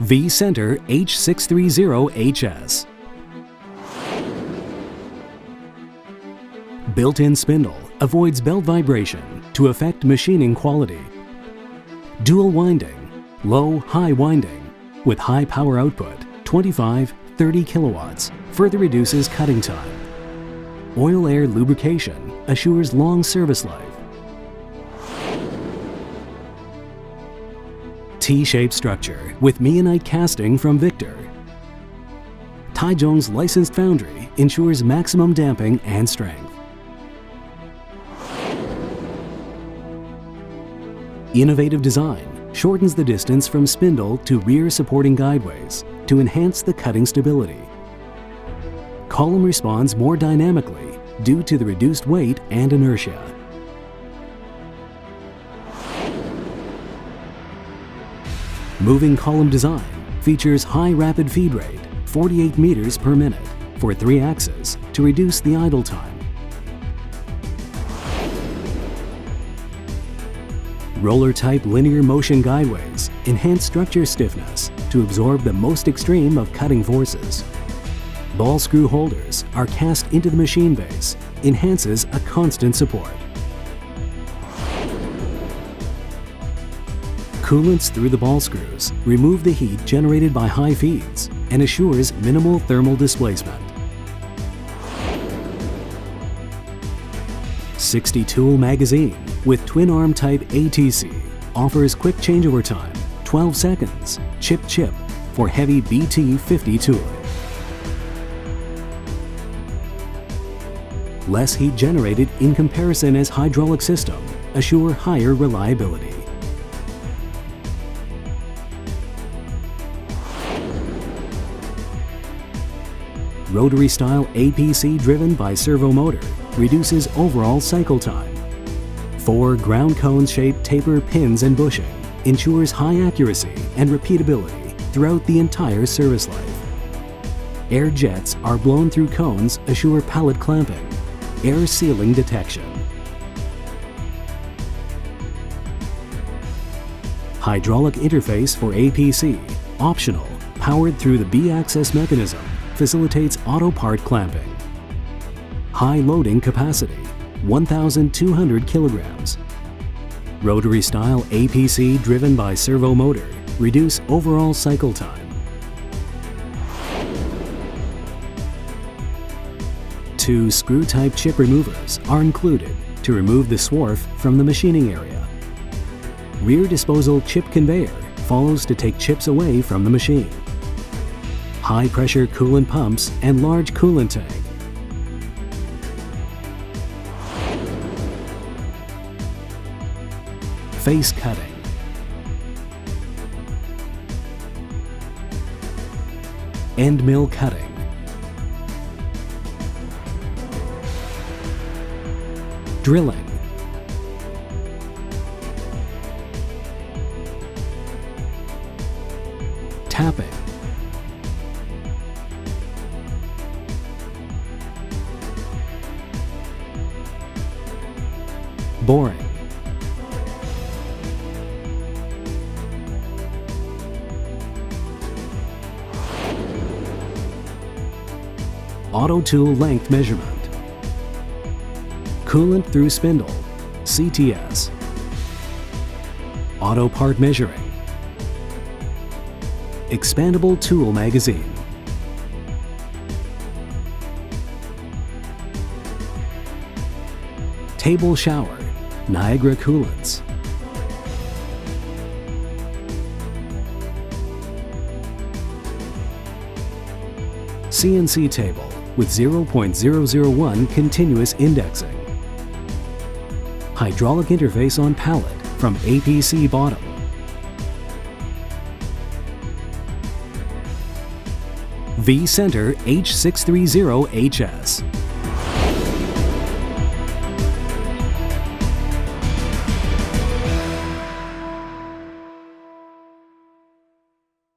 V-Center H630HS. Built-in spindle avoids belt vibration to affect machining quality. Dual winding, low-high winding with high power output 25-30 kilowatts further reduces cutting time. Oil-air lubrication assures long service life. T-shaped structure with meionite casting from Victor. Taizhong's licensed foundry ensures maximum damping and strength. Innovative design shortens the distance from spindle to rear supporting guideways to enhance the cutting stability. Column responds more dynamically due to the reduced weight and inertia. Moving column design features high rapid feed rate, 48 meters per minute, for 3 axes to reduce the idle time. Roller-type linear motion guideways enhance structure stiffness to absorb the most extreme of cutting forces. Ball screw holders are cast into the machine base, enhances a constant support. Coolants through the ball screws remove the heat generated by high feeds and assures minimal thermal displacement. 60-tool magazine with twin-arm type ATC offers quick changeover time, 12 seconds, chip for heavy BT50 tooling. Less heat generated in comparison as hydraulic system assure higher reliability. Rotary style APC driven by servo motor reduces overall cycle time. 4 ground cone shaped taper pins and bushing ensures high accuracy and repeatability throughout the entire service life. Air jets are blown through cones assure pallet clamping, air sealing detection. Hydraulic interface for APC, optional, powered through the B-axis mechanism, facilitates auto part clamping. High loading capacity, 1,200 kilograms. Rotary style APC driven by servo motor reduce overall cycle time. 2 screw-type chip removers are included to remove the swarf from the machining area. Rear disposal chip conveyor follows to take chips away from the machine. High-pressure coolant pumps and large coolant tank. Face cutting. End mill cutting. Drilling. Tapping. Boring. Auto tool length measurement. Coolant through spindle, CTS. Auto part measuring. Expandable tool magazine. Table shower, Niagara coolants. CNC table with 0.001 continuous indexing. Hydraulic interface on pallet from APC bottom. V-Center H630HS.